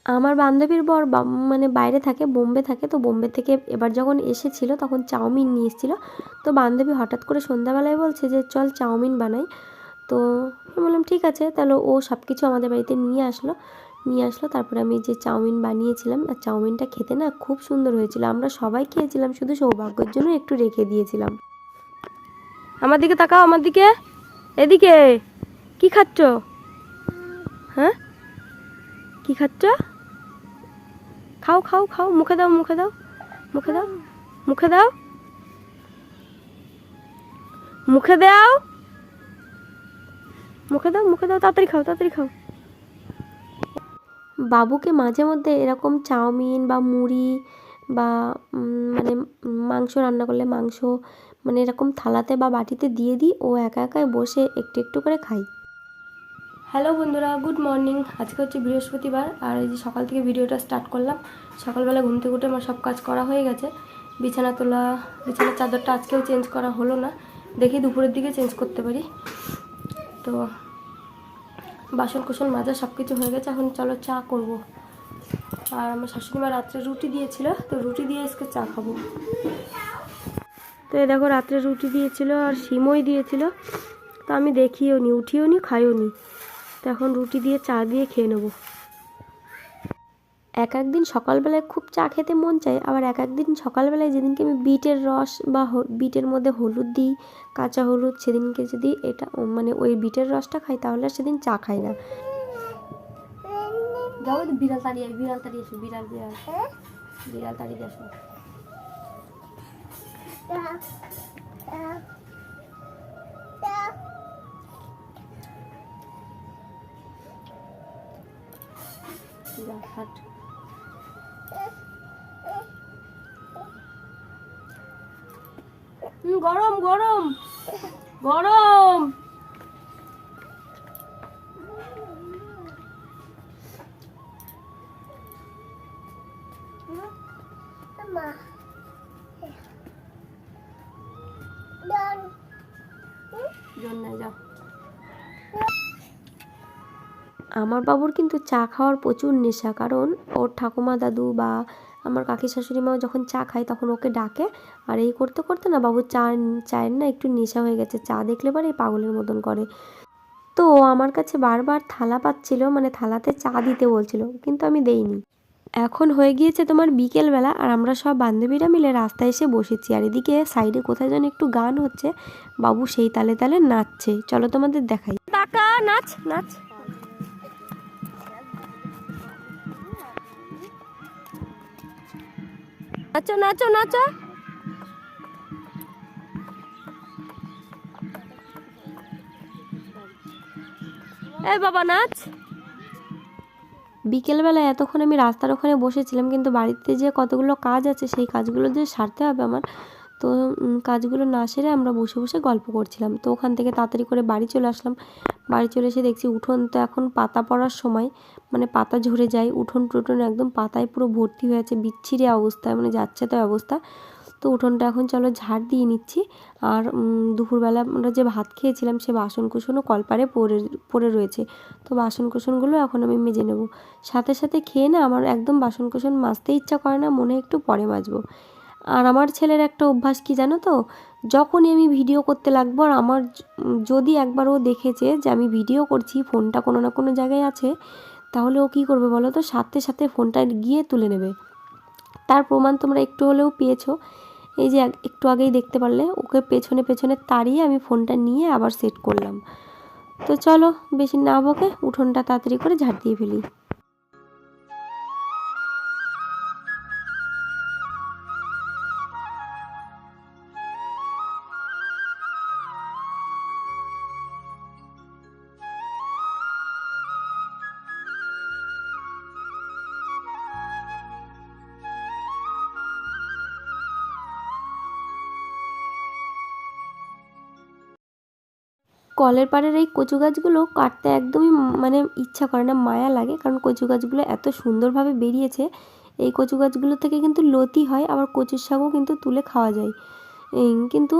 আমার বান্ধবীর বর মানে বাইরে থাকে, বোম্বে থাকে। তো বোম্বে থেকে এবার যখন এসেছিল তখন চাউমিন নিয়ে এসেছিলো। তো বান্ধবী হঠাৎ করে সন্ধ্যাবেলায় বলছে যে চল চাউমিন বানাই। তো আমি বললাম ঠিক আছে, তাহলে ও সব কিছু আমাদের বাড়িতে নিয়ে আসলো। তারপরে আমি যে চাউমিন বানিয়েছিলাম, আর চাউমিনটা খেতে না খুব সুন্দর হয়েছিল। আমরা সবাই খেয়েছিলাম, শুধু সৌভাগ্যের জন্য একটু রেখে দিয়েছিলাম। আমার দিকে তাকাও, আমার দিকে, এদিকে। কি খাচ্ছ? হ্যাঁ, কি খাচ্ছ? খাও খাও খাও, মুখে দাও, মুখে দাও, মুখে দাও, মুখে দাও, মুখে দাও, মুখে দাও, মুখে দাও, তাড়াতাড়ি খাও, তাড়াতাড়ি খাও। বাবুকে মাঝে মধ্যে এরকম চাউমিন বা মুড়ি বা মানে মাংস রান্না করলে মাংস মানে এরকম থালাতে বা বাটিতে দিয়ে দিই, ও একা একাই বসে একটু একটু করে খাই। হ্যালো বন্ধুরা, গুড মর্নিং। আজকে হচ্ছে বৃহস্পতিবার, আর এই যে সকাল থেকে ভিডিওটা স্টার্ট করলাম। সকালবেলা ঘুম থেকে উঠে আমার সব কাজ করা হয়ে গেছে। বিছানা তোলা, বিছানার চাদরটা আজকেও চেঞ্জ করা হলো না, দেখি দুপুরের দিকে চেঞ্জ করতে পারি। তো বাসন কুসন মাজা সব কিছু হয়ে গেছে, এখন চলো চা করব। আর আমার শাশুড়িমা রাত্রে রুটি দিয়েছিল, তো রুটি দিয়ে আজকে চা খাবো। তো এই দেখো, রাত্রে রুটি দিয়েছিল আর সিমই দিয়েছিল। তো আমি দেখিও নি, উঠিও নি, খাইও নি। তো এখন রুটি দিয়ে চা দিয়ে খেয়ে নেবো। এক একদিন সকালবেলায় খুব চা খেতে মন চায়, আবার এক একদিন সকালবেলায় যেদিনকে আমি বিটের রস বা বিটের মধ্যে হলুদ দিই, কাঁচা হলুদ, সেদিনকে যদি এটা মানে ওই বিটের রসটা খাই তাহলে আর সেদিন চা খাই না। যাও, বিড়াল তাড়িয়ে, বিড়াল তাড়িয়ে আসো, বিড়াল বিড়াল বিড়াল তাড়িয়ে আসো। গরম গরম গরম। আমার বাবুর কিন্তু চা খাওয়ার প্রচুর নেশা, কারণ ওর ঠাকুমা দাদু বা আমার কাকি শাশুড়ি মাও যখন চা খায় তখন ওকে ডাকে। আর এই করতে করতে না বাবুর চায়ের না একটু নেশা হয়ে গেছে, চা দেখলে পরে পাগলের মতন করে। তো ও আমার কাছে বারবার থালা পাচ্ছিল, মানে থালাতে চা দিতে বলছিল, কিন্তু আমি দেইনি। এখন হয়ে গিয়েছে তোমার বিকেলবেলা, আর আমরা সব বান্ধবীরা মিলে রাস্তায় এসে বসেছি। আর এদিকে সাইডে কোথায় যেন একটু গান হচ্ছে, বাবু সেই তালে তালে নাচছে। চলো তোমাদের দেখাই। টাকা নাচ নাচ। নাচো নাচো নাচো। এই বাবা নাচ। বিকেলবেলায় এতক্ষণ আমি রাস্তার ওখানে বসেছিলাম, কিন্তু বাড়িতে যে কতগুলো কাজ আছে সেই কাজগুলো যে সারতে হবে আমার। তো কাজগুলো না সেরে আমরা বসে বসে গল্প করছিলাম। তো ওখান থেকে তাড়াতাড়ি করে বাড়ি চলে আসলাম। বাড়ি চলে এসে দেখছি উঠোন তো এখন পাতা পড়ার সময়, মানে পাতা ঝরে যায়, উঠোন টুঠোন একদম পাতায় পুরো ভর্তি হয়ে আছে, বিচ্ছিরি অবস্থায়, মানে যাচ্ছে তো অবস্থা। তো উঠোনটা এখন চলো ঝাড় দিয়ে নিচ্ছি। আর দুপুরবেলা আমরা যে ভাত খেয়েছিলাম সে বাসন কুসনও কলপারে পড়ে রয়েছে। তো বাসন কুসনগুলো এখন আমি মেজে নেব। সাথে সাথে খেয়ে না আমার একদম বাসন কুসন মাজতে ইচ্ছা করে না, মনে একটু পরে মাজবো। আর আমার ছেলের একটা অভ্যাস কি জানো তো, যখনই আমি ভিডিও করতে লাগবো, আর আমার যদি একবার ও দেখেছে যে আমি ভিডিও করছি, ফোনটা কোনো না কোনো জায়গায় আছে, তাহলে ও কী করবে বলো তো, সাথে সাথে ফোনটা গিয়ে তুলে নেবে। তার প্রমাণ তোমরা একটু হলেও পেয়েছো। এই যে একটু আগেই দেখতে পারলে, ওকে পেছনে পেছনে তাড়িয়ে আমি ফোনটা নিয়ে আবার সেট করলাম। তো চলো বেশি না বকে উঠোনটা তাড়াতাড়ি করে ঝাড় দিয়ে ফেলি। কলের পাড়ের এই কচু গাছগুলো কাটতে একদমই মানে ইচ্ছা করে না, মায়া লাগে, কারণ কচু গাছগুলো এত সুন্দরভাবে বেরিয়েছে। এই কচু গাছগুলো থেকে কিন্তু লতি হয়, আবার কচুর শাকও কিন্তু তুলে খাওয়া যায়। কিন্তু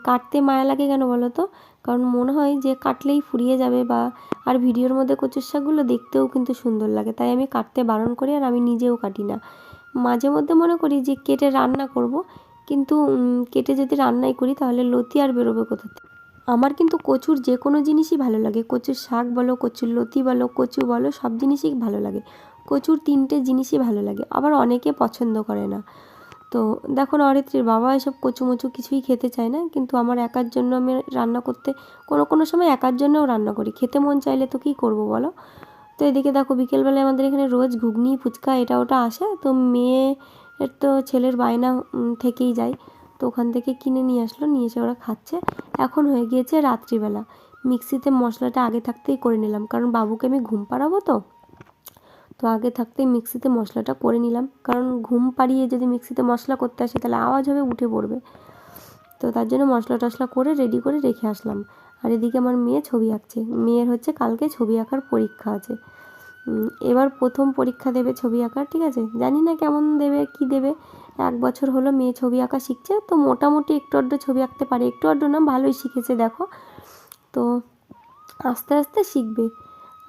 কাটতে মায়া লাগে কেন বলো তো, কারণ মনে হয় যে কাটলেই ফুরিয়ে যাবে, বা আর ভিডিওর মধ্যে কচুর শাকগুলো দেখতেও কিন্তু সুন্দর লাগে, তাই আমি কাটতে বারণ করি আর আমি নিজেও কাটি না। মাঝে মধ্যে মনে করি যে কেটে রান্না করব, কিন্তু কেটে যদি রান্নাই করি তাহলে লতি আর বেরোবে কোথা থেকে। আমার কিন্তু কচুর যে কোনো জিনিসই ভালো লাগে, কচুর শাক বলো, কচুর লতি বলো, কচু বলো, সব জিনিসই ভালো লাগে। কচুর 3টে জিনিসই ভালো লাগে, আবার অনেকে পছন্দ করে না। তো দেখো অরিত্রীর বাবা এসব কচুমচু কিছুই খেতে চায় না, কিন্তু আমার একার জন্য আমি রান্না করতে কোনো সময় একার জন্যও রান্না করি, খেতে মন চাইলে তো কী করব বলো। তো এদিকে দেখো বিকেলবেলায় আমাদের এখানে রোজ ঘুগনি ফুচকা এটা ওটা আসে, তো মেয়ের তো ছেলের বায়না থেকেই যায়, তো ওখান থেকে কিনে নিয়ে আসলো, নিয়ে এসে ওরা খাচ্ছে। এখন হয়ে গিয়েছে রাত্রিবেলা, মিক্সিতে মশলাটা আগে থাকতেই করে নিলাম, কারণ বাবুকে আমি ঘুম পাড়াবো, তো আগে থাকতেই মিক্সিতে মশলাটা করে নিলাম, কারণ ঘুম পাড়িয়ে যদি মিক্সিতে মশলা করতে আসে তাহলে আওয়াজ হবে, উঠে পড়বে। তো তার জন্য মশলা টশলা করে রেডি করে রেখে আসলাম। আর এদিকে আমার মেয়ে ছবি আঁকছে, মেয়ের হচ্ছে কালকে ছবি আঁকার পরীক্ষা আছে। এবার প্রথম পরীক্ষা দেবে ছবি আঁকার, ঠিক আছে, জানি না কেমন দেবে কি দেবে। 1 বছর হলো মেয়ে ছবি আঁকা শিখছে, তো মোটামুটি একটু আধটু ছবি আঁকতে পারে, একটু আধটু না ভালোই শিখেছে দেখো। তো আস্তে আস্তে শিখবে।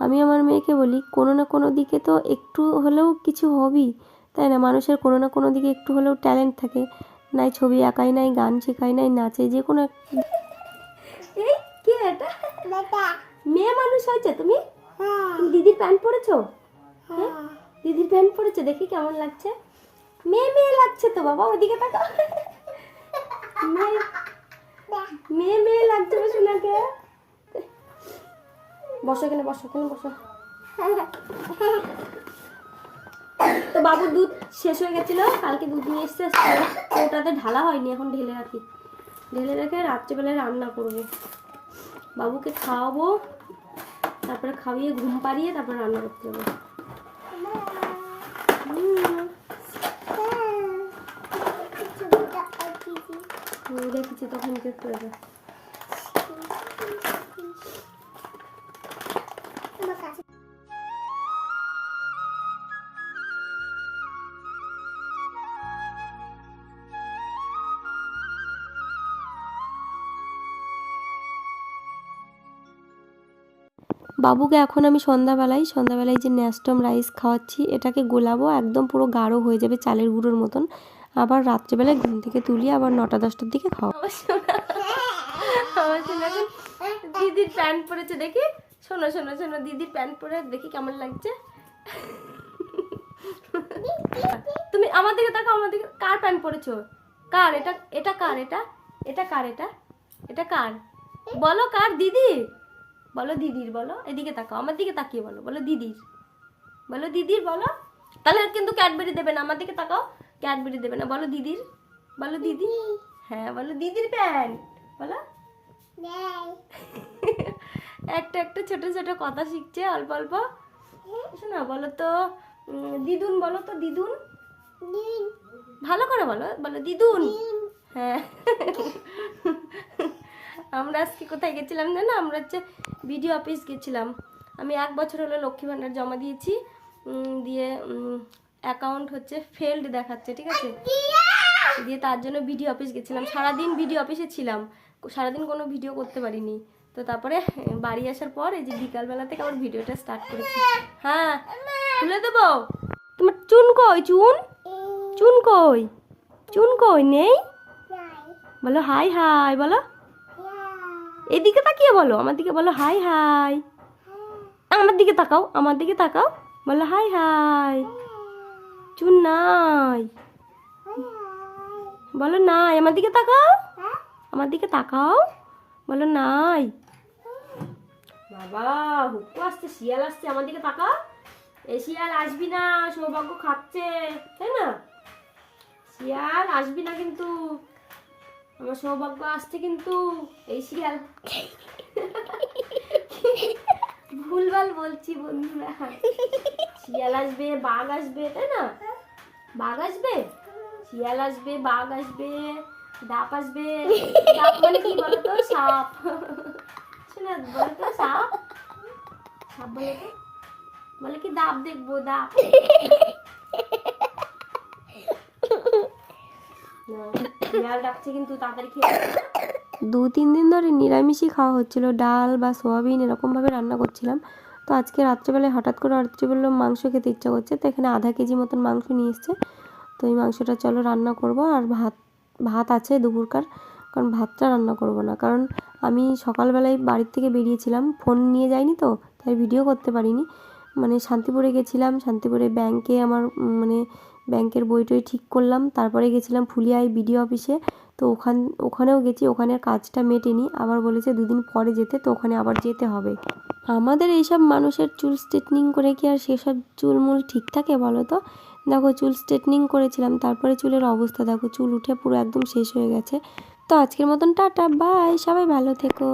আমি আমার মেয়েকে বলি কোনো না কোনো দিকে তো একটু হলেও কিছু হবি, তাই না, মানুষের কোনো না কোনো দিকে একটু হলেও ট্যালেন্ট থাকে, নাই ছবি আঁকাই, নাই গান শেখাই, নাই নাচে, যে কোনো এই কি এটা মেয়ে মানুষ হয়েছে তুমি? দিদির প্যান্ট পরেছো? হ্যাঁ দিদির প্যান্ট পরেছো, দেখি কেমন লাগছে। মেয়ে মেয়ে লাগছে তো বাবা, ওদিকে তাকাও। মেয়ে মেয়ে মেয়ে লাগছে শোনাকে। বসো এখানে, বসো এখানে, বসো। তো বাবুর দুধ শেষ হয়ে গেছিলো, কালকে দুধ নিয়ে এসছে, ওটাতে ঢালা হয়নি, এখন ঢেলে রাখি, ঢেলে রেখে রাত্রিবেলায় রান্না করবো, বাবুকে খাওয়াবো, তারপরে খাইয়ে ঘুম পাড়িয়ে তারপরে রান্না করতে যাবো। দেখেছি তখন কেক করে দেয়। বাবুকে এখন আমি সন্ধ্যাবেলায় যে ন্যাস্টম রাইস খাওয়াচ্ছি, এটাকে গোলাবো, একদম পুরো গাঢ় হয়ে যাবে চালের গুঁড়োর মতন, আবার রাত্রেবেলায় ঘুম থেকে তুলি আবার 9টা-10টার দিকে খাওয়া। দিদির প্যান্ট পরেছে দেখি, শোনো শোনো শোনো, দিদির প্যান্ট পরে দেখি কেমন লাগছে। তুমি আমার দিকে তাকাও, আমার দিকে। কার প্যান্ট পরেছো? কার এটা? এটা কার? এটা কার? এটা কার বলো? কার? দিদির বলো, দিদির বলো, এদিকে তাকাও, আমার দিকে তাকিয়ে বলো, বলো দিদির, বলো দিদির বলো। তাহলে কিন্তু ক্যাডবেরি দেবে না, আমার দিকে তাকাও, ক্যাডবেরি দেবে না, বলো দিদির, বলো দিদি, হ্যাঁ বলো দিদির প্যান্ট বলো। একটা একটা ছোট ছোট কথা শিখছে অল্প অল্প, শোনা বলো তো দিদুন, বলো তো দিদুন, ভালো করে বলো, বলো দিদুন। হ্যাঁ। আমরা আজকে কোথায় গেছিলাম জানো? আমরা হচ্ছে বিডিও অফিস গেছিলাম। আমি 1 বছর হলো লক্ষ্মী ভাণ্ডার জমা দিয়েছি, দিয়ে অ্যাকাউন্ট হচ্ছে ফেলড দেখাচ্ছে, ঠিক আছে, দিয়ে তার জন্য বিডিও অফিস গেছিলাম, সারাদিন বিডিও অফিসে ছিলাম, সারাদিন কোনো ভিডিও করতে পারিনি। তো তারপরে বাড়ি আসার পর এই যে বিকালবেলা থেকে আবার ভিডিওটা স্টার্ট করেছি। হ্যাঁ খুলে দেবো। তোমার চুন কই? চুন চুন কই? চুন কই? নেই? বলো হাই হাই বলো, এদিকে তাকিয়ে বলো, আমার দিকে বলো হাই হাই, আমার দিকে তাকাও, আমার দিকে তাকাও, বলো হাই হাই। চুন নাই, বলো নাই, আমার দিকে তাকাও, আমার দিকে তাকাও, বলো নাই। বাবা হুকু আসছে, শিয়াল আসছে, আমার দিকে তাকাও। এই শিয়াল আসবি না, সৌভাগ্য খাচ্ছে, তাই না? শিয়াল আসবি না কিন্তু, আমার সৌভাগ্য আসছে কিন্তু। এই শিয়াল ভুলভাল বলছি বন্ধুরা, শিয়াল আসবে, বাঘ আসবে, তাই না? বাঘ আসবে, শিয়াল আসবে, বাঘ আসবে, ডাব আসবে। ডাব মানে কি বলো তো? সাপ। শোনা বলো তো, সাপ, সাপ বলে তো, বলে কি ডাব দেখবো, ডাব। শিয়াল ডাকছে কিন্তু, তাড়াতাড়ি খেয়ে 2-3 দিন ধরে নিরামিষই খাওয়া হচ্ছিলো, ডাল বা সোয়াবিন এরকমভাবে রান্না করছিলাম। তো আজকে রাত্রেবেলায় হঠাৎ করে অর্ত্রি বললো মাংস খেতে ইচ্ছা করছে, তো এখানে আধা কেজি মতন মাংস নিয়ে এসছে। তো এই মাংসটা চলো রান্না করব। আর ভাত আছে দুপুরকার, কারণ ভাতটা রান্না করব না, কারণ আমি সকালবেলায় বাড়ির থেকে বেরিয়েছিলাম, ফোন নিয়ে যাইনি তো, তাই ভিডিও করতে পারিনি। মানে শান্তিপুরে গেছিলাম, শান্তিপুরে ব্যাংকে আমার মানে ব্যাংকের বই টই ঠিক করলাম, তারপরে গেছিলাম ফুলিয়ায় বিডিও অফিসে। তো ওখানেও গেছি, ওখানের কাজটা মেটেনি, আবার বলেছে 2 দিন পরে যেতে, তো ওখানে আবার যেতে হবে। আমাদের এইসব মানুষের চুল স্ট্রেটনিং করে কি আর সেসব চুলমুল ঠিক থাকে বলো তো? দেখো চুল স্ট্রেটনিং করেছিলাম, তারপরে চুলের অবস্থা দেখো, চুল উঠে পুরো একদম শেষ হয়ে গেছে। তো আজকের মতন টাটা, বাই, সবাই ভালো থেকো।